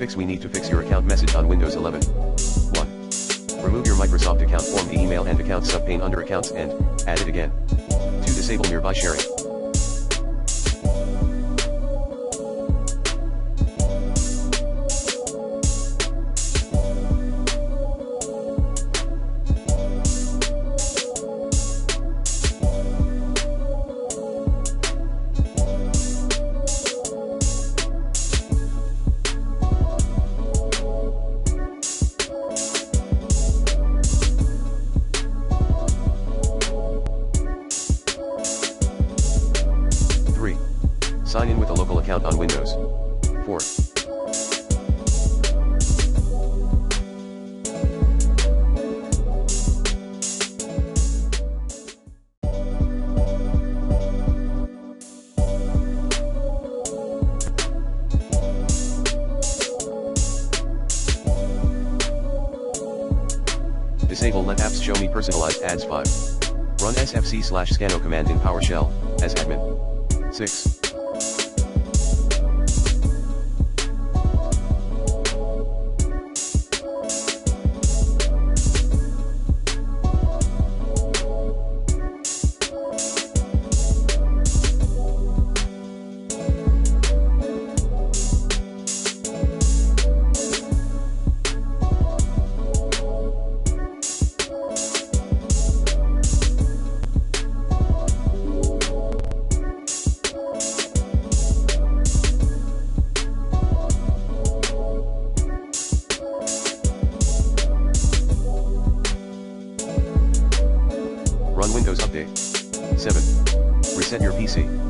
fix we need to fix your account message on Windows 11. 1. Remove your Microsoft account from the email and account subpane under accounts and add it again. 2. Disable nearby sharing. 3. Sign in with a local account on Windows. 4. Disable Let Apps Show Me Personalized Ads. 5. Run sfc/scanno command in PowerShell, as admin. 6. Run Windows Update. 7. Reset your PC.